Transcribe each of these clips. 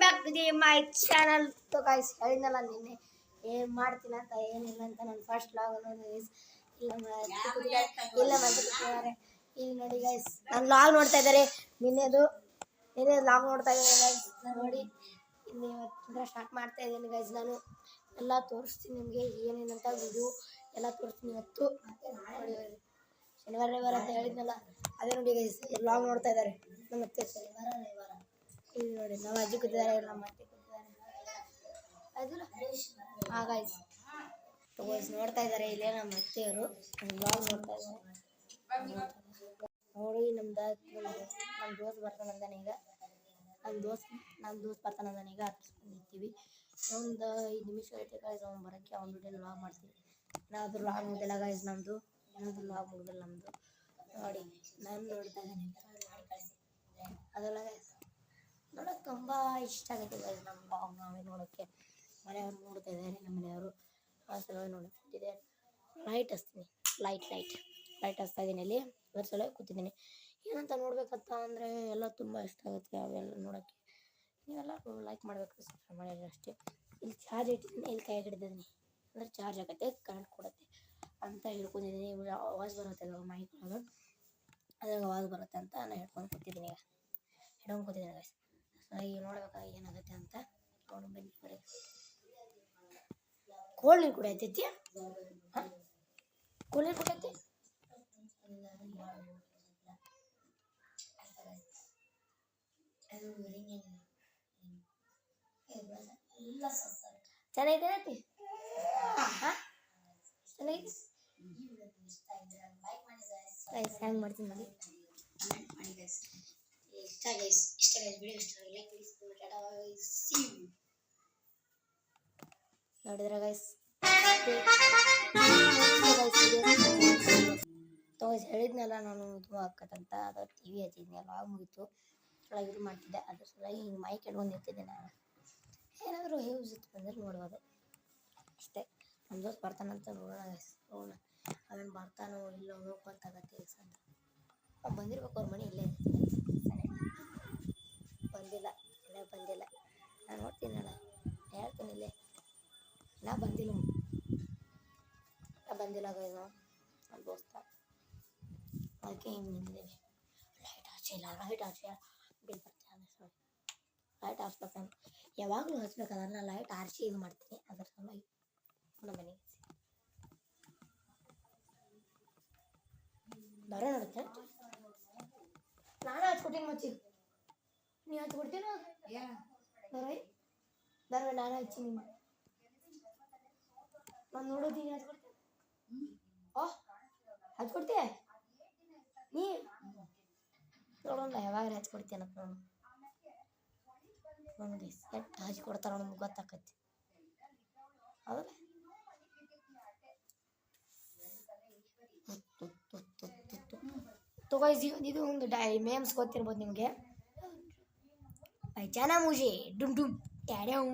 Back to the my channel. So guys ಹೇಳಿದ್ನಲ್ಲ ನಿನ್ನೆ ಏನು ಮಾಡ್ತೀನಿ ಅಂತ ಏನಿಲ್ಲ ಅಂತ ನಾನು ಫಸ್ಟ್ ಲಾಗ್ ಅನ್ನೋದು ಗೈಸ್ ಇಲ್ಲ ಮಂಚಿದ್ದಾರೆ ಇಲ್ಲಿ ನೋಡಿ ಗೈಸ್ ನಾನು ಲಾಗ್ ನೋಡ್ತಾ ಇದ್ದಾರೆ ನಿನ್ನೆ ಲಾಗ್ ನೋಡ್ತಾ ಇದ್ದಾರೆ ಗೈಸ್ ನೋಡಿ ಇಲ್ಲಿ ಇವತ್ತಿಂದ ಸ್ಟಾರ್ಟ್ ಮಾಡ್ತಾ ಇದ್ದೀನಿ ಗೈಸ್. ನಾನು ಎಲ್ಲ ತೋರಿಸ್ತೀನಿ ನಿಮಗೆ ಏನೇನಂತ ವಿಡಿಯೋ ಎಲ್ಲ ತೋರಿಸ್ತೀನಿ ಇವತ್ತು ನೋಡಿ ಶನಿವಾರ ರವಿವಾರ ಅಂತ ಹೇಳಿದ್ನಲ್ಲ ಅದೇ ನೋಡಿ ಗೈಸ್ ಲಾಗ್ ನೋಡ್ತಾ ಇದ್ದಾರೆ ನಮ್ಮ ಅತ್ತೆ ಶನಿವಾರ ರವಿವಾರ ಇಲ್ಲಿ ನೋಡಿ ನಮ್ಮ ಅಜ್ಜಿ ಕೂತಿದ್ದಾರೆ ನಮ್ಮ ಅತ್ತೆ ಕೂತಿದ್ದಾರೆ ಹಾಂ ಗೈಸ್ ನೋಡ್ತಾ ಇದ್ದಾರೆ ಇಲ್ಲೇ ನಮ್ಮ ಅತ್ತೆಯವರು ಲಾಗ್ ನೋಡ್ತಾ ಇದ್ದಾರೆ ನೋಡಿ ನಮ್ಮ ದೋಸ್ತ್ ಬರ್ತಾನಂದಾನೆ ಈಗ ನಮ್ಮ ದೋಸ್ತ್ ಬರ್ತಾನಂದಾನೆ ಈಗ ಹತ್ತಿಸ್ಕೊಂಡಿರ್ತೀವಿ ಒಂದು 5 ನಿಮಿಷ ಐತೆ ಗೈಸ್ ಅವ್ನು ಬರೋಕ್ಕೆ ಅವ್ನ ವಿಡಿಯೋ ಲಾಗ್ ಮಾಡ್ತೀವಿ. ಏನಾದರೂ ಲಾಗ್ ಮುಗಿದಿಲ್ಲ ಗೈಸ್ ನಮ್ಮದು ಏನಾದರೂ ಲಾಗ್ ಮುಗಿದಿಲ್ಲ ನಮ್ಮದು ನೋಡಿ ನಾನು ನೋಡ್ತಾ ಇದ್ದೀನಿ ಅದೆಲ್ಲ ಗೈಸ್ ನೋಡೋಕೆ ತುಂಬ ಇಷ್ಟ ಆಗುತ್ತೆ ಗೈಸ್ ನಮ್ಮ ಲಾಗ್ ನಾವೇ ನೋಡೋಕ್ಕೆ ಮನೆಯವರು ನೋಡ್ತಾ ಇದ್ದಾರೆ ನಮ್ಮ ಮನೆಯವರು ಸಲುವಾಗಿ ನೋಡೋಕೆ ಕೂತಿದೆ ಲೈಟ್ ಹಚ್ತೀನಿ ಲೈಟ್ ಹಚ್ತಾ ಇದ್ದೀನಿ ಇಲ್ಲಿ ಅದ್ರ ಸಲುವಾಗಿ ಕೂತಿದ್ದೀನಿ ಏನಂತ ನೋಡ್ಬೇಕಂತ ಅಂದರೆ ಎಲ್ಲ ತುಂಬ ಇಷ್ಟ ಆಗುತ್ತೆ ಅವೆಲ್ಲ ನೋಡೋಕ್ಕೆ ನೀವೆಲ್ಲ ಲೈಕ್ ಮಾಡಬೇಕು ಸಬ್ಸ್ಕ್ರೈಬ್ ಮಾಡಿದ್ರೆ ಅಷ್ಟೇ. ಇಲ್ಲಿ ಚಾರ್ಜ್ ಇಟ್ಟಿದ್ದೀನಿ ಇಲ್ಲಿ ಕೈ ಹಿಡಿದಿದ್ದೀನಿ ಅಂದರೆ ಚಾರ್ಜ್ ಆಗುತ್ತೆ ಕರೆಂಟ್ ಕೊಡುತ್ತೆ ಅಂತ ಹಿಡ್ಕೊಂಡಿದ್ದೀನಿ ಆವಾಜ್ ಬರುತ್ತೆ ಅಲ್ವ ಮೈಕ್ ಒಳಗೆ ಅದ್ರಾಗ ಆವಾಜ್ ಬರುತ್ತೆ ಅಂತ ನಾನು ಹಿಡ್ಕೊಂಡು ಕೂತಿದ್ದೀನಿ ಗೈಸ್ ಈಗ ನೋಡ್ಬೇಕಾಗ ಏನಾಗುತ್ತೆ ಅಂತ ನೋಡಿ ಬನ್ನಿ ಬರೀ ಕೋಲ್ಡ್ ನೀರು ಕುಡಿಯತ್ತೈತಿ ಹಾಂ ಕೋಲ್ಡ್ ನೀರು ಕುಡಿಯತ್ತೆ ಚೆನ್ನಾಗೈತೆ ಹಾಂ ಚೆನ್ನಾಗೈತೆ ಹ್ಯಾಂಗೆ ಮಾಡ್ತೀನಿ ನೋಡಿ ಇಷ್ಟ ಗೈಸ್ ವಿಡಿಯೋ ಇಷ್ಟ ಲೈಕ್ ನೋಡಿದ್ರೆ ಗೈಸ್ ಹೇಳಿದ್ನಲ್ಲ ನಾನು ಇದು ಹಾಕತ್ತಂತ ಅದು ಟಿ ವಿ ಹಚ್ಚಿದ್ನಿ ಲಾಗ್ ಮುಗೀತು ಒಳಗೆ ಇದು ಮಾಡ್ತಿದ್ದೆ ಅದ್ರ ಸಲುವಾಗಿ ಹಿಂಗೆ ಮೈಕ್ ಇಟ್ಕೊಂಡು ನಿಂತಿದ್ದೆ ನಾನು ಏನಾದರೂ ಯೂಸ್ ಇತ್ತು ಬಂದರೆ ನೋಡ್ಬೋದು ಅಷ್ಟೇ. ನಮ್ಮ ದೋಸ್ತ್ ಬರ್ತಾನಂತ ನೋಡೋಣ ಅವನು ಬರ್ತಾನೋ ಇಲ್ಲೋ ನೋಡ್ಕೊಂತಾಗತ್ತೆ ಅಂತ ಬಂದಿರ್ಬೇಕು ಅವ್ರ ಮನೆ ಇಲ್ಲೇ ಬಂದಿಲ್ಲ ನಾನು ನೋಡ್ತೀನಲ್ಲ ಹೇಳ್ತೀನಿ ಇಲ್ಲೇ ಬಂದಿಲ್ಲ ಗೈಸ್ ನಮ್ಮ ದೋಸ್ತ ಅದಕ್ಕೆ ಹಿಂಗೆ ನಿಂತಿದ್ದೇವೆ ಲೈಟ್ ಹಚ್ಚಿಲ್ಲ ಬಿಲ್ ಬರ್ತೀನಿ ಲೈಟ್ ಹಚ್ಬೇಕಂತ ಯಾವಾಗಲೂ ಹಚ್ಬೇಕಾದ್ರೆ ಲೈಟ್ ಆರಿಸಿ ಇದು ಮಾಡ್ತೀನಿ ಅದ್ರ ಸಲುವಾಗಿ ನಮ್ಮ ಮನೆಗೆ ಬರೋ ನೋಡುತ್ತೆ ನಾನು ಹಚ್ಕೊಡ್ತೀನಿ ಮಚ್ಚಿ ನೀವು ಹಚ್ಕೊಡ್ತೀನೋ ಬರೋ ನಾನು ಹಚ್ಚಿ ನಿಮ್ಮ ನಾನು ನೋಡೋದೀನಿ ಹಚ್ಕೊಡ್ತೀನಿ ಹಚ್ಕೊಡ್ತೀಯ ನೀ ನೋಡೋಣ ಯಾವಾಗ ಹಚ್ಕೊಡ್ತೀನಂತ ನೋಡಿ ಎಟ್ಟು ಹಚ್ಕೊಡ್ತಾರ ನಮ್ಗೆ ಗೊತ್ತಾಕತಿ ಹೌದಾ ತಗೋಯ್ಸ್ ಇದು ಒಂದು ಮೇಮ್ಸ್ ಗೊತ್ತಿರ್ಬೋದು ನಿಮಗೆ ಪೈಚಾನ ಮುಜೆ ಡುಮ್ ಟ್ಯಾಡ್ಯಾವ್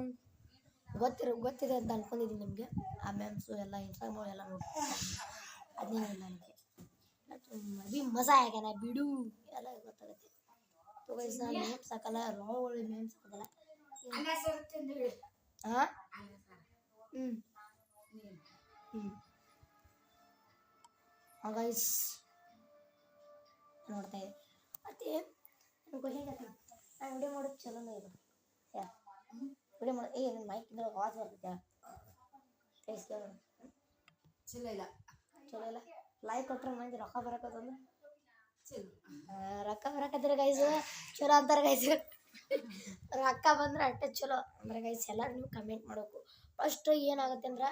ಗೊತ್ತಿದೆ ಅಂತ ಅನ್ಕೊಂಡಿದ್ದೀನಿ ನಿಮಗೆ ಆ ಮೇಮ್ಸು ಎಲ್ಲ ಇನ್ಸ್ಟಾಗ್ರಾಮ್ ಎಲ್ಲ ನೋಡ್ತೀನಿ ಅದೇನಿಲ್ಲ ನನಗೆ ಅಭಿ ಮಜಾ ಆಗ್ಯಾನ ಬಿಡು ಎಲ್ಲ ಗೊತ್ತಾಗುತ್ತೆ ತಗೋಯ್ಸ್ ನಾನು ಮೇಮ್ಸ್ ಹಾಕಲ್ಲ ಒಳ್ಳೆ ಮೇಮ್ಸ್ ಹಾಕಲ್ಲ ಹಾಂ ಗೈಸ್ ನೋಡ್ತಾ ಇದ್ದೆ ಮತ್ತೆ ಹೇಗತ್ತೆ ನಾನು ವಿಡಿಯೋ ಮಾಡೋದು ಚಲೋನೇ ಇದು ವಿಡಿಯೋ ಮಾಡೋದು ನನ್ನ ಮೈಕ್ ಇದ್ರೆ ವಾಚ್ ಬರ್ತೈತೆ ಚಲೋ ಇಲ್ಲ ಲೈಕ್ ಕೊಟ್ಟರೆ ಮಂದಿ ರೊಕ್ಕ ಬರಕತ್ತಂದ್ರೆ ರೊಕ್ಕ ಬರಕತ್ತಿರ ಗೈಸ್ ಚಲೋ ಅಂತಾರೆ ಗೈಸ್ ರೊಕ್ಕ ಬಂದ್ರೆ ಅಷ್ಟೇ ಚಲೋ ಅಂದ್ರೆ ಗೈಸ್ ಎಲ್ಲರೂ ನೀವು ಕಮೆಂಟ್ ಮಾಡಬೇಕು ಫಸ್ಟ್ ಏನಾಗುತ್ತೆ ಅಂದರೆ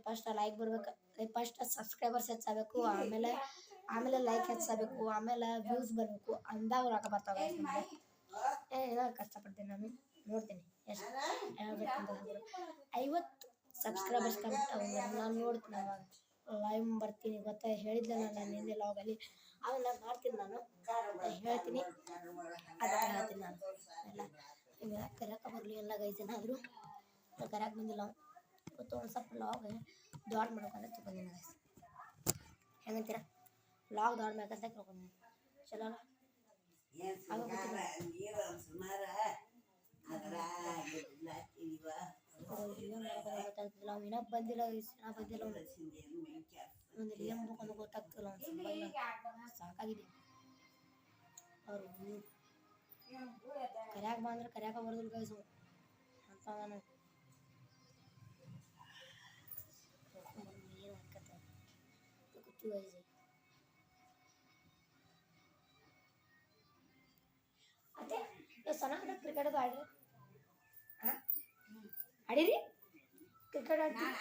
ಫಸ್ಟ್ ಲೈಕ್ ಬರ್ಬೇಕು ಫಸ್ಟ್ ಸಬ್ಸ್ಕ್ರೈಬರ್ಸ್ ಹೆಚ್ಚಾಗಬೇಕು ಆಮೇಲೆ ಲೈಕ್ ಹೆಚ್ಚಾಗಬೇಕು ಆಮೇಲೆ ವ್ಯೂಸ್ ಬರಬೇಕು ಅಂದಾಗ ರೊಕ್ಕ ಬರ್ತಾವೆ ಏನೋ ಕಷ್ಟಪಡ್ತೀನಿ ನಾನು ನೋಡ್ತೀನಿ ಎಷ್ಟು ಹೇಳ್ಬೇಕಂತಂದ್ರೆ 50 ಸಬ್ಸ್ಕ್ರೈಬರ್ಸ್ ಕಂಪ್ಲೀಟ್ ನಾನು ನೋಡ್ತೀನಿ ಅವಾಗ ಲೈವ್ ಬರ್ತೀನಿ ಹೇಳಿದ್ದೆ ನಾನು ನಿನ್ನೆ ಲಾಗಲ್ಲಿ ಅದನ್ನ ಮಾಡ್ತೀನಿ ನಾನು ಹೇಳ್ತೀನಿ ಅದಕ್ಕೆ ಹೇಳ್ತೀನಿ ನಾನು ಎಲ್ಲ ಈಗ ಕರೆಯಕ್ಕೆ ಬರಲಿ ಎಲ್ಲ ಗೈಸ್ ಏನಾದರೂ ಕರೆಯಕ್ಕೆ ಬಂದಿಲ್ಲ ಇವತ್ತು ಒಂದು ಸ್ವಲ್ಪ ಲಾಗ್ ದೊಡ್ಡ ಮಾಡ್ಬೇಕಂತ ತಿಳ್ಕೊಂಡಿನಿ ಗೈಸ್ ಹೆಂಗಂತೀರ ಲಾಗ್ ದೊಡ್ಡ ಮಾಡ್ಬೇಕಂತ ತಿಳ್ಕೊಂಡಿನಿ ಚಲೋ ಅಲ್ಲ ಗೊತ್ತಾಗ್ತಿಲ್ಲ ಅವ್ನು ಇನ್ನೂ ಬಂದಿಲ್ಲ ಒಂದು ಏನ್ ಮಾಡ್ಕೊಂಡು ಗೊತ್ತಾಗ್ತಿಲ್ಲ ಅವ್ನು ಸಾಕಾಗಿದೆ ಅವ್ರು ಕರ್ಯಾಕ ಬಾ ಅಂದ್ರೆ ಕರ್ಯಾಕ ಬರ್ದಿಲ್ಲ ಗೈಸು ಅಂತ ನಾನು ಏನು ಹಾಕತ್ತೆ ಗೊತ್ತು ಗೈಸು ಅದೇ ಚೆನ್ನಾಗಿ ಕ್ರಿಕೆಟ್ ಅದು ಆಡಿರಿ ಆಡಿರಿ ಕ್ರಿಕೆಟ್ ಆಡ್ತೀವಿ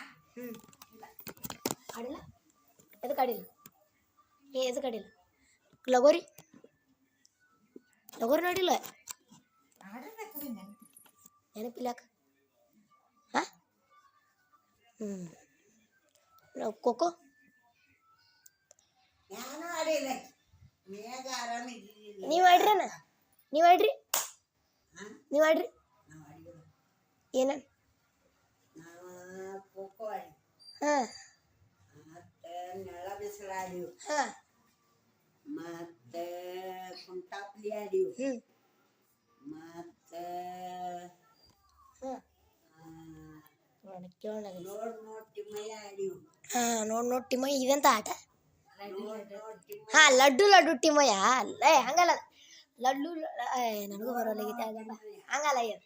ಆಡಿಲ್ಲ ಎದಕ್ಕೆ ಆಡಿಲ್ಲ ಎದಕ್ಕೆ ಆಡಿಲ್ಲ ಲಗೋರಿ ನೋಡಿಲ್ಲ ನೆನಪಿಲ್ಲ ಹಾಂ ಖೋಖೋ ನೀವು ಆಡ್ರಣ್ಣ ನೀವು ಆಡ್ರಿ ಏನ ಹಾಂ ಹಾಂ ಮತ್ತೆ ಕುಂಟಾಪ್ಲಿ ಆಡಿವು ಮತ್ತೆ ನೋಡ್ ಟಿಮಯ್ಯ ಇದಂತ ಆಟ ಹಾಂ ಲಡ್ಡು ಟಿಮಯ್ಯ ಅಲ್ಲ ಹಂಗಲ್ಲ ಲಡ್ಡು ನನಗೂ ಬರೋಲಾಗೈತೆ ಹಂಗಲ್ಲ ಏನು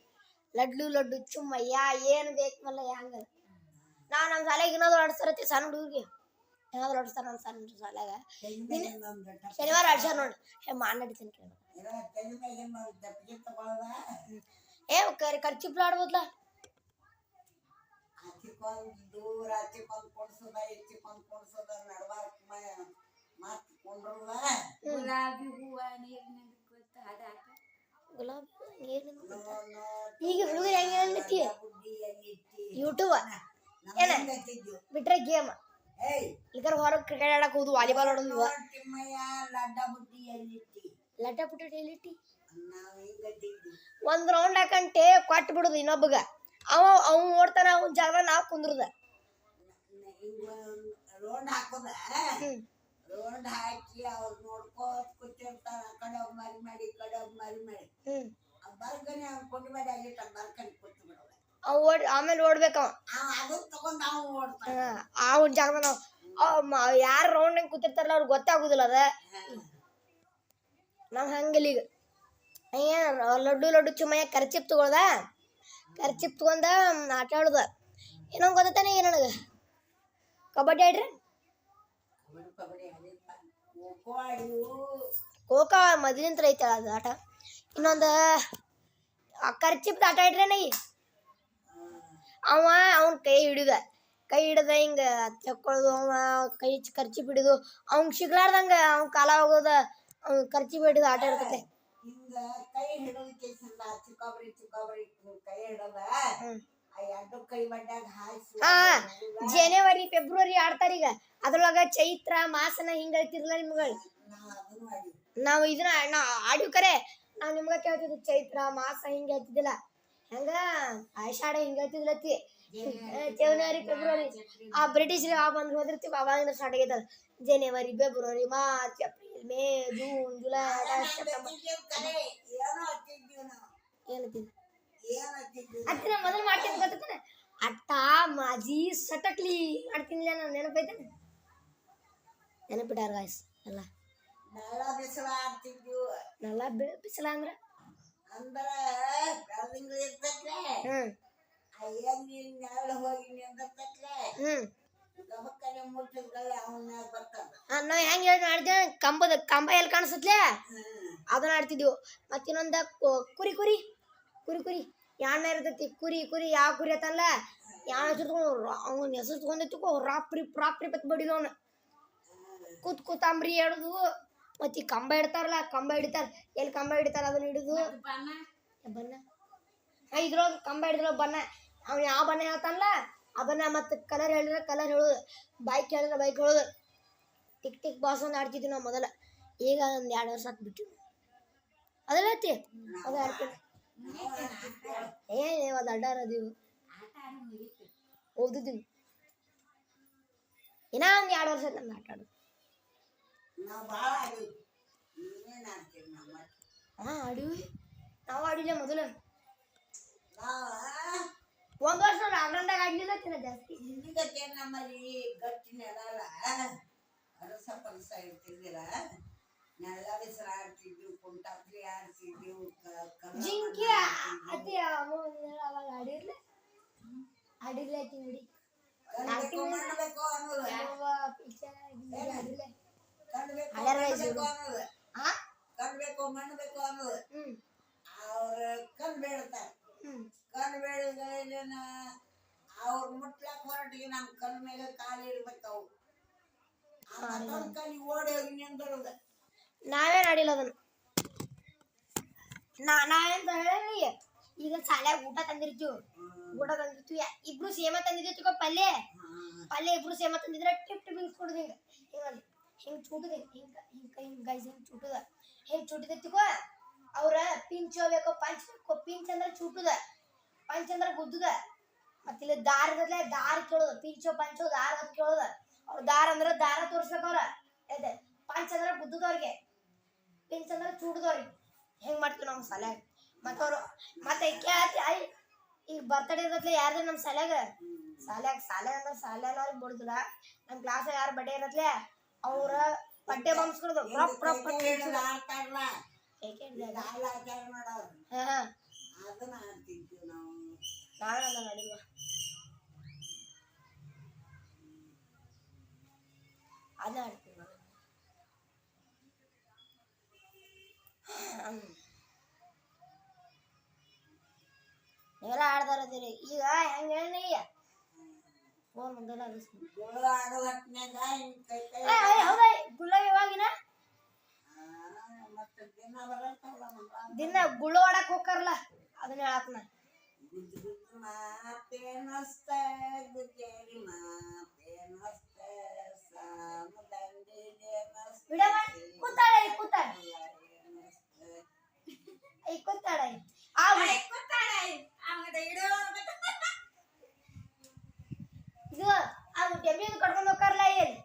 ಲಡ್ಡು ಚುಮ್ಮಯ್ಯ ಏನು ಬೇಕಲ್ಲ ಹಂಗಲ್ಲ ನಾವು ನಮ್ಮ ಶಾಲೆಗೆ ಏನಾದ್ರು ಆಡಿಸ್ತಾರತಿ ಸಣ್ಣ ಹುಡುಗಿಗೆ ಏನಾದ್ರು ಆಡಿಸ್ತಾರ ನಮ್ಮ ಸಣ್ಣ ಶಾಲೆಗ ಶನಿವಾರ ಆಡ್ಸಾರ ನೋಡಿ ಮಾನ್ ನಡಿತೀನಿ ಖರ್ಚಿಪ್ಲ ಆಡ್ಬೋದ್ಲ ಈಗ ಹುಡುಗರು ಹೆಂಗೆ ಯೂಟ್ಯೂಬ್ ಏನ ಬಿಟ್ರೆ ಗೇಮ್ ಈಗ ಹೊರಗೆ ಕ್ರಿಕೆಟ್ ಆಡಕ್ ಹೋದು ವಾಲಿಬಾಲ್ ಆಡೋದು ಲಡ್ಡ ಪುಟ್ಟ ಎಲ್ಲಿಟ್ಟಿ ಒಂದ್ ರೌಂಡ್ ಹಾಕಂಟೆ ಕೊಟ್ಟು ಬಿಡುದು ಇನ್ನೊಬ್ಬಗ ಅವ ಓಡ್ತಾನ ಅವನ ಜಾಗ ನಾವು ಕುಂದ್ರದ ರೋಡ್ ಹಾಕೋದ ರೋಡ್ ಹಾಕಿ ಅವ್ರು ನೋಡ್ಕೋತ ಕೂತಿರ್ತಾರ ಆ ಕಡೆ ಹೋಗಿ ಮಾರಿ ಮಾಡಿ ಈ ಕಡೆ ಹೋಗಿ ಮಾರಿ ಮಾಡಿ ಬರ್ಗನೆ ಅವ್ನು ಕೊಂಡು ಮಾಡಿ ಆಗಿಟ್ಟ ಬರ್ಕನಿ ಕೂತು ಬಿಡೋದ ಆಮೇಲೆ ಓಡ್ಬೇಕ ಅದನ್ನ ತಗೊಂಡ್ ನಾವು ಓಡ್ತಾನ ಅವನ ಜಾಗ ನಾವು ಯಾರು ರೌಂಡ್ ಹೆಂಗ್ ಕೂತಿರ್ತಾರಲ್ಲ ಅವ್ರಿಗೆ ಗೊತ್ತಾಗುದಿಲ್ಲ ಅದ ನಾವ್ ಹಂಗಿಲ್ಲ ಈಗ ಏನ್ ಲಡ್ಡು ಚುಮ್ಮಯ್ಯ ಖರ್ಚಿಪ್ ತಗೊಳ್ದ ಖರ್ಚಿಪ್ ತಗೊಂಡ ಆಟ ಆಡುದ ಏನೋ ಗೊತ್ತಾನೆ ಏನ್ ನನಗ ಕಬಡ್ಡಿ ಆಡ್ರಿ ಖೋಖೋ ಮೊದಲಿಂತ್ರ ಐತಲ್ಲ ಅದು ಆಟ ಇನ್ನೊಂದು ಖರ್ಚಿಪ್ ಆಟ ಆಡ್ರೇನ ಅವನ ಕೈ ಹಿಡಿದ ಹಿಂಗ ತಕ್ಕೊಳ್ಳೋದು ಅವ ಕೈ ಖರ್ಚಿಪ್ ಹಿಡಿದು ಅವ್ನ್ ಸಿಗ್ಲಾರ್ದಂಗ ಅವ್ನ ಕಾಲ ಹೋಗೋದ ಅವ್ನ ಖರ್ಚಿಪ್ ಹಿಡಿದು ಆಟ ಇರ್ತೈತೆ ಕೈ ಹಿಡೋದಕ್ಕೆ ಚಿಕ್ಕಬ್ರಿ ಕೈ ಹಿಡದ ಜನವರಿ ಫೆಬ್ರವರಿ ಆಡ್ತಾರೀಗ ಅದ್ರೊಳಗ ಚೈತ್ರ ಮಾಸನ ಹಿಂಗ ಹೇಳ್ತಿರ್ಲ ನಿಮ್ಗಳ ನಾವು ಇದನ್ನ ಆಡಿವ್ ಕರೆ ನಾವ್ ನಿಮ್ಗ ಕೇಳ್ತಿದ್ವಿ ಚೈತ್ರ ಮಾಸ ಹಿಂಗ ಹೇಳ್ತಿದ್ದಿಲ್ಲ ಹಂಗ ಆಷಾಢ ಹಿಂಗ ಹೇಳ್ತಿದ್ಲತ್ತಿ ಜನವರಿ ಫೆಬ್ರವರಿ ಆ ಬ್ರಿಟಿಷ್ ಬಂದ್ ಹೋದಿರ್ತೀವಿ ಅವಾಗಿಂದ ಸ್ಟಾರ್ಟ್ ಆಗೈತದ ಜನವರಿ ಫೆಬ್ರವರಿ ಮಾರ್ಚ್ ಏಪ್ರಿಲ್ ಮೇ ಜೂನ್ ಜುಲೈ ಆಗಸ್ಟ್ ಸೆಪ್ಟೆಂಬರ್ ಏನತ್ತಿದ್ ಅತ್ತಿನ ಮೊದಲು ಮಾಡ್ತೀನಿ ಗೊತ್ತಾನೆ ಅಟ್ಟ ಮಾಜಿ ಸಟಕ್ಲಿ ಮಾಡ್ತೀನಿ ನಾನು ನೆನಪೈತೇನೆ ನೆನಪಿಟ್ಟಾರ ಗಾಯ್ಸ್ ಎಲ್ಲ ನಲ್ಲ ಬಿಸಿಲ ಅಂದ್ರ ನಾವ್ ಹೆಂಗ್ ಹೇಳಿ ಆಡ್ತೇವೆ ಕಂಬ ಎಲ್ಲಿ ಕಾಣಿಸತ್ಲೆ ಅದನ್ನ ಆಡ್ತಿದ್ವು ಮತ್ತಿನ್ನೊಂದ ಕುರಿ ಯಾಣ ಇರ್ತೈತಿ ಕುರಿ ಯಾವ ಕುರಿ ಅತ್ತಲ್ಲ ಯಾವ ಹೆಸರು ಅವನ ಹೆಸರು ತಗೊಂಡೈತಿಕೋ ರಾಪ್ರಿ ಪತ್ ಬಡಿದ ಅವನ ಕೂತಾಂಬ್ರಿ ಹೇಳುದು ಮತ್ತೆ ಕಂಬ ಹಿಡ್ತಾರಲ್ಲ ಕಂಬ ಹಿಡಿತಾರ ಎಲ್ಲಿ ಕಂಬ ಹಿಡಿತಾರ ಅದನ್ನ ಹಿಡಿದು ಬಣ್ಣ ಇದ್ರೊಳಗೆ ಕಂಬ ಹಿಡಿದ್ರ ಬಣ್ಣ ಅವ್ನು ಯಾವ ಬಣ್ಣ ಹೇಳ್ತಾನಲ್ಲ ಆ ಬಣ್ಣ ಮತ್ತೆ ಕಲರ್ ಹೇಳಿದ್ರೆ ಕಲರ್ ಹೇಳೋದು ಬೈಕ್ ಹೇಳಿದ್ರೆ ಬೈಕ್ ಹೇಳೋದು ಟಿಕ್ ಬಾಸ್ ಒಂದು ಆಡ್ತಿದ್ವಿ ನಾವು ಮೊದಲ ಈಗ ಒಂದು 2 ವರ್ಷ ಆತ್ ಬಿಟ್ಟು ಅದಲ್ಲ ಐತಿ ಅದು ಆಡ್ತೀವಿ ಒಂದು ಅಡ್ಡಾರದೀವಿ ಓದಿದ್ದೀವಿ ಇನ್ನೂ ಒಂದು 2 ವರ್ಷ ನಮ್ದು ಆಟ ಆಡೋದು ಹಾಂ ಆಡಿವಿ ನಾವು ಆಡಿಲ್ಲ ಮೊದಲು ಒಂದ್ ವರ್ಷ ಲಾಕ್ಡೌನ್ದಾಗ ಆಗ್ಲಿಲ್ಲ ಜಾಸ್ತಿ. ಇಲ್ಲಿಗತ್ತೆ ನಮ್ಮಲ್ಲಿ ಗಟ್ಟಿ ನೆಲ ಅಲ್ಲ, ಅರಸ ಪರಸ ಇರ್ತಿದ್ದೀರ, ನೆಲ ಬಿಸಿಲು ಆಡ್ತಿದ್ವಿ, ಕುಂಟಾಪ್ಲಿ ಆಡ್ತಿದ್ವಿ, ಜಿಂಕಿ ಅತಿ ಅವಾಗ ಆಡಿರ್ಲ ಆಡಿರ್ಲೈತಿ ನೋಡಿ. ಕಣ್ಬೇಕು ಮಾಡಬೇಕು ಅನ್ನೋದು, ಕಣ್ಬೇಕು ಮಾಡಬೇಕು ಅನ್ನೋದು. ಅವ್ರ ಕಣ್ ಬೇಡ್ತಾರೆ, ಕಣ್ ಬೇಡಗಳೇನ ಅವ್ರ ಮುಟ್ಲಾಕ ಹೊರಟಿಗೆ ನಮ್ಮ ಕಣ್ ಮೇಲೆ ಕಾಲು ಇಡ್ಬೇಕು. ಅವು ಕಲಿ ಓಡಿ ಹೋಗಿ ನಿಂದಿರೋದು. ನಾವೇನ್ ಆಡಿಲ್ಲ ಅದನ್ನ. ನಾವೇನ್ ಹೇಳಿ ಈಗ ಶಾಲ್ಯಾಗ ಊಟ ತಂದಿರ್ತೀವಿ, ಇಬ್ರು ಸೇಮ ತಂದಿದ್ವಿ ಪಲ್ಯ ಇಬ್ರು ಸೇಮ ತಂದಿದ್ರೆ ಟಿಪ್ ಟಿಪ್ ಹಿಂಗ್ ಕೊಡುದು, ಹಿಂಗ್ ಚೂಟದ ಹಿಂಗ್ ಗೈಸ್ ಹಿಂಗ್ ಚೂಟದ ಹಿಂಗ್ ಚೂಟಿದತ್ತಿಕೋ. ಅವ್ರ ಪಿಂಚ್ ಹೋಗ್ಬೇಕು, ಪಂಚ್ ಬೇಕು. ಪಿಂಚ್ ಅಂದ್ರೆ ಚೂಟದ, ಪಂಚ್ ಅಂದ್ರೆ ಗುದ್ದದ. ಮತ್ತಿಲ್ಲ ದಾರ ಇರತ್ಲೆ ದಾರ ಕೇಳೋದು, ಪಿಂಚೋ ಪಂಚೋ ದಾರ ಅಂತ ಕೇಳೋದು. ಅವ್ರ ದಾರ ಅಂದ್ರೆ ದಾರ ತೋರಿಸ್ಬೇಕು. ಅವ್ರ ಅದೇ ಪಂಚ್ ಅಂದ್ರೆ ಗುದ್ದದವ್ರಿಗೆ, ಪಿಂಚ್ ಅಂದ್ರೆ ಚೂಟದವ್ರಿಗೆ. ಹೆಂಗ್ ಮಾಡ್ತೀವಿ ನಮ್ಮ ಶಾಲ್ಯಾಗ. ಮತ್ತವ್ರು ಮತ್ತೆ ಈಗ ಬರ್ತಡೇ ಇರತ್ಲೆ ಯಾರ್ದು ನಮ್ಮ ಶಾಲ್ಯಾಗ ಅಂದ್ರೆ ಶಾಲ್ಯಾನವ್ರಿಗೆ ಬಿಡುದಿಲ್ಲ. ನಮ್ಮ ಕ್ಲಾಸ್ ಯಾರು ಬಡ್ಡೆ ಇರತ್ಲೆ ಅವ್ರ ಬಟ್ಟೆ ಬಂಸ್ಕೊಳೋದು ನಾವೇನ ನಡಿವ. ಅದನ್ನ ಆಡ್ತೀವಿ ನಾವು. ನೀವೆಲ್ಲ ಆಡ್ದಾರದಿರಿ. ಈಗ ಹೆಂಗ ಹೇಳಿ ಫೋನ್ ಮುಂದೆಲ್ಲ ಗುಳ್ಳ ಇವಾಗಿನ ದಿನ ಗುಳ್ಳ ಆಡಕ್ ಹೋಗ್ತಾರಲ್ಲ ಅದನ್ನ ಹೇಳಕ್ನ. ಇದು ಅದು ಡೆಬ್ಬಿದು ಕಟ್ಕೊಂಡು ಹೋಗ್ತಾರಲ್ಲ, ಏನು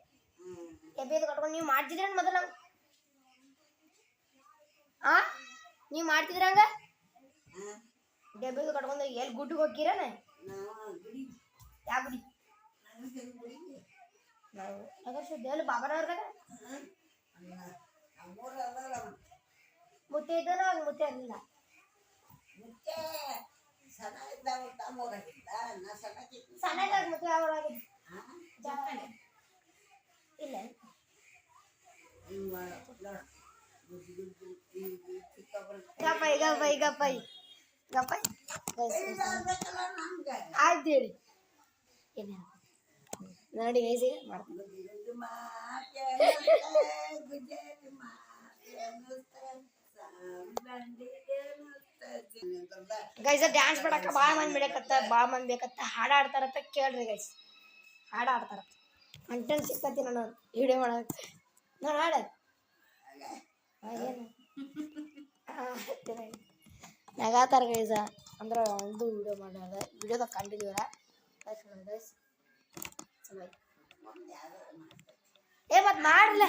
ಡೆಬ್ಬಿದು ಕಟ್ಕೊಂಡು ನೀವು ಮಾಡ್ತಿದ್ರಿ ಮೊದಲ? ನೀವು ಮಾಡ್ತಿದ್ರ ಹಂಗ ಡೆಬ್ಬಿದು ಕಟ್ಕೊಂಡು ಎಲ್ಲಿ ಗುಡ್ಡಿಗೆ ಹೋಗಿರನ? ಯಾವ ಗುಡಿ? ನಾವು ಬಾಬಾರವ್ರದಾಗ ಮುತ್ತೆ ಇದ್ದಾನ, ಅವಾಗ ಮುತ್ತೆ ಆಗಿಲ್ಲ. ಸಣ್ಣದಾಗ ಮುತ್ತೆ ಯಾವಾಗ ಇಲ್ಲ ಆಯ್ತು ಹೇಳಿ ನೋಡಿ ಗೈಸ್ ಡ್ಯಾನ್ಸ್ ಮಾಡಕ ಭಾಳ ಮಂದಿ ಬೇಕತ್ತ ಹಾಡು ಆಡ್ತಾರತ್ತ ಕೇಳ್ರಿ ಗೈಸ್. ಹಾಡು ಆಡ್ತಾರ ಕಂಟೆಂಟ್ ಸಿಕ್ಕತ್ತಿ ನಾನು ವಿಡಿಯೋ ಮಾಡಕ್. ನಾನು ಹಾಡ ಏನು ನಗಾತಾರ ಗೈಸ ಅಂದ್ರೆ ಒಂದು ವಿಡಿಯೋ ಮಾಡ್ಯಾರ. ವಿಡಿಯೋದಾಗ ಕಂಡಿದ್ದೀರ ಮತ್ ಮಾಡ್ರಲ್ಲ.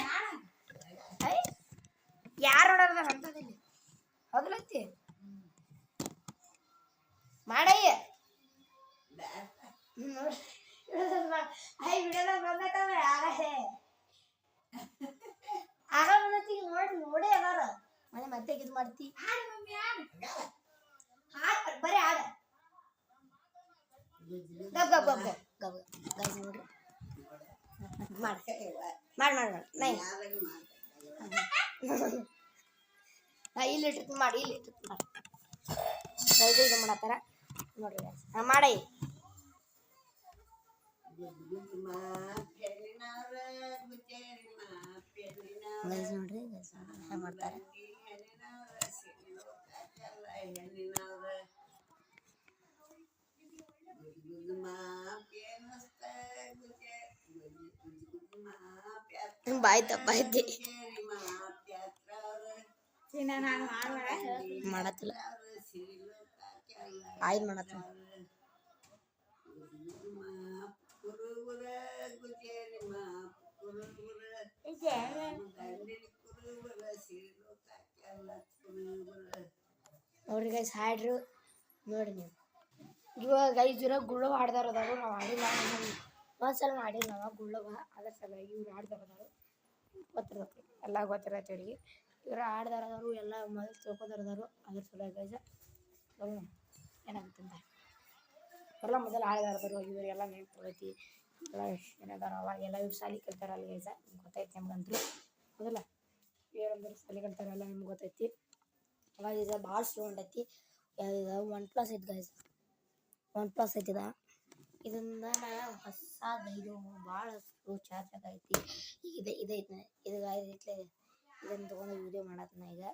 ಯಾರು ನೋಡೋದ ಅಂತದಿಲ್ಲಿ ಹೌದಲತ್ತಿ ಮಾಡಯ್ಯ ವಿಡಿಯೋದಾಗ ಬಂದೈತವ ಆಗ ಬಂದತಿ ನೋಡಿ ಅದಾರ ಮನೆ ಮತ್ತೆ ಇದು ಮಾಡ್ತಿ ಬರೀ ಆಡ ಗಬ್ ಗಬ್ ಗಬ್ ಗಬ್ ಗೈಸ್ ನೋಡ್ರಿ ಮಾಡಿ ನೈ ಇಲ್ಲಿ ಇಟ್ಟು ಮಾಡಿ ಇಲ್ಲಿ ಇಟ್ಟು ಮಾಡಿ ಇದು ಮಾಡತ್ತಾರ ನೋಡ್ರಿ ಮಾಡೈ ನೋಡ್ರಿ ಮಾಡ್ತಾರೆ. ಬಾಯ್ ತಪ್ಪಾಯ್ತಿ ಮಾಡತ್ತಿಲ್ಲ ಆಯ್ತು ಮಾಡತ್ತ ನೋಡ್ರಿ ಗೈಸ್ ಹಾಡ್ರು ನೋಡಿ ನೀವು ಇವಾಗ ಗೈಸ್ ಇವಾಗ ಗುಳ್ಳವ ಆಡ್ದಾರ ಅದಾರು ನಾವು ಆಡಿಲ್ಲ ಒಂದ್ಸಲ ಮಾಡಿಲ್ಲ ನಾವು ಗುಳ್ಳವ ಅದ್ರ ಸಲುವಾಗಿ ಇವ್ರು ಆಡ್ದಾರ ಅದಾರು ಗೊತ್ತಿರತ್ತೆ ಎಲ್ಲ ಗೊತ್ತಿರತ್ತೆ ಅವ್ರಿಗೆ ಇವ್ರು ಆಡ್ದಾರ ಅದಾರು ಎಲ್ಲ ಮೊದಲು ತಿಳ್ಕೊದಾರದಾರು ಅದ್ರ ಸಲುವಾಗಿ ಗೈಸ ಏನಾಗುತ್ತಂತ ಎಲ್ಲ ಮೊದಲು ಆಡ್ದಾರ ಅದಾರು ಇವರೆಲ್ಲ ನೆನ್ಪೊಳೈತಿ ಎಲ್ಲ ಏನದಾರ ಅವಾಗೆಲ್ಲ ಇವ್ರು ಶಾಲೆ ಕಲ್ತಾರಲ್ಲ ಗೈಸ ಗೊತ್ತೈತಿ ನಮ್ಗಂತೂ ಹೌದಲ್ಲ ಏನಂದ್ರೆ ಶಾಲೆ ಕಲ್ತಾರಲ್ಲ ನಿಮ್ಗೆ ಗೊತ್ತೈತಿ ಅವಾಗ ಈಗ ಭಾಳ ಸ್ಲೋ ಹೊಂಟೈತಿ OnePlus ಐತಿ ಗೈಸ್ OnePlus ಐತಿದ ಇದನ್ನ ಹೊಸದು ಇದು ಭಾಳ ಸ್ಲೋ ಚಾರ್ಜ್ ಆಗೈತಿ ಈಗ ಇದೈತಿ ಇದು ಐತ್ಲೆ ಇದನ್ನು ತೊಗೊಂಡು ವೀಡಿಯೋ ಮಾಡತ್ನ ಈಗ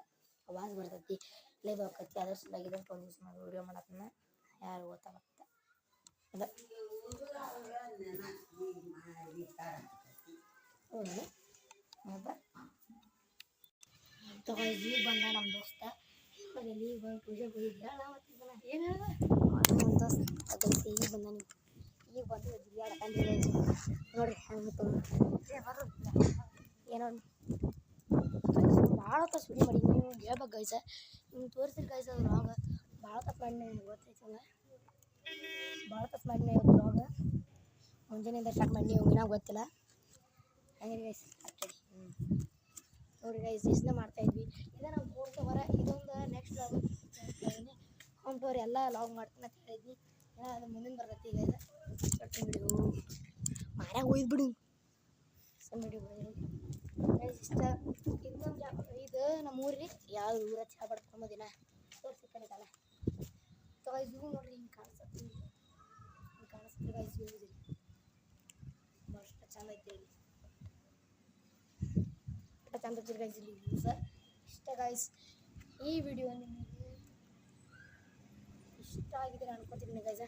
ಆವಾಜ್ ಬರ್ತೈತಿ ಇಲ್ಲ ಇದು ಆಕೈತಿ ಅದ್ರ ಸಲುವಾಗಿ ಇದನ್ನು ತೊಗೊಂಡು ಯೂಸ್ ಮಾಡಿ ವೀಡಿಯೋ ಮಾಡತ್ನ ಯಾರು ಗೊತ್ತಾಗುತ್ತೆ ಅದ ಹೌದಾ ಮತ್ತೆ ತಗೊಳ್ಳಿ ಬಂದ ನಮ್ಮ ದೋಸ್ತ ಅಲ್ಲಿ ಬಂದು ಪೂಜೆಗೆ ಹೋಗಿದ್ದ ಏನು ಹೇಳ್ದ ನಮ್ಮ ದೋಸ್ತ ಅದೈತಿ ಈಗ ಬಂದ ಈಗ ಬಂದು ಜಿಗಿಯಾಡ್ಕಂಡ್ರಿ ನೋಡ್ರಿ ಹಂಗೆ ಏನೋ ಭಾಳ ಹೊತ್ತು ಸುಡಿ ಮಾಡಿ ನೀವು ಹೇಳ್ಬೇಕು ಗೈಸ ನಿಮ್ಗೆ ತೋರಿಸಿರಿ ಗೈಸ ಅದು ರಾಗ ಭಾಳ ತಪ್ಪು ಮಾಡಿ ನನಗೆ ಗೊತ್ತೈತಲ್ಲ ಭಾಳ ತಪ್ಪು ಮಾಡಿ ಇವತ್ತು ರಾಗ ಮುಂಜಾನೆಯಿಂದ ಸ್ಟಾರ್ಟ್ ಮಾಡಿ ನೀವು ಇನ್ನೂ ಗೊತ್ತಿಲ್ಲ ಹಂಗೆ ಗೈಸ್ ಅಷ್ಟೇ ನೋಡಿ ಗೈಸ್ ಇಷ್ಟನ್ನ ಮಾಡ್ತಾಯಿದ್ವಿ ಇದೇ ನಮ್ಮ ಫೋನ್ ಕವರ ಇದೊಂದು ನೆಕ್ಸ್ಟ್ ಲಾಗ್ ಹೋಮ್ ಟೂರ್ ಎಲ್ಲ ಲಾಗ್ ಮಾಡ್ತೀನಿ ಅಂತ ಹೇಳಿದ್ವಿ ಅದು ಮುಂದಿನ ಬರ್ತೈತಿ ಈಗ ಇದು ವಿಡಿಯೋ ಮಾರ್ಯಾಗ ಹೋಯ್ದು ಬಿಡು ಸಣ್ಣ ವಿಡಿಯೋ ಗೈಸ್ ಇಷ್ಟ ಇನ್ನೊಂದು ಇದು ನಮ್ಮ ಊರಿಗೆ ಯಾವ ಊರ ಚಹಾ ಬಡ್ಕೊಂಬ ದಿನ ತೋರಿಸಿ ಕಲಿತಲ್ಲ ಗೈಸ್ ಇವು ನೋಡ್ರಿ ಹಿಂಗೆ ಕಾಣಿಸುತ್ತೆ ಗೈಸ್ ಇವು ಅಷ್ಟು ಚಂದ ಐತಿ ಚಂದ ಗೈಸ್ ಇಲ್ಲಿ ಯೂಸ ಇಷ್ಟ ಗೈಸ್ ಈ ವಿಡಿಯೋ ನಿಮಗೆ ಇಷ್ಟ ಆಗಿದೆ ನಾನು ಅನ್ಕೋತೀನಿ ಗೈಸ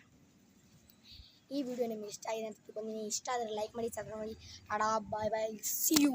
ಈ ವಿಡಿಯೋ ನಿಮಗೆ ಇಷ್ಟ ಆಗಿದೆ ಅಂತ ತಿಳ್ಕೊಂಡಿನಿ ಇಷ್ಟ ಆದರೆ ಲೈಕ್ ಮಾಡಿ ಸಬ್ಸ್ಕ್ರೈಬ್ ಮಾಡಿ ಟಾಟಾ ಬಾಯ್ ಬಾಯ್ ಸಿ ಯು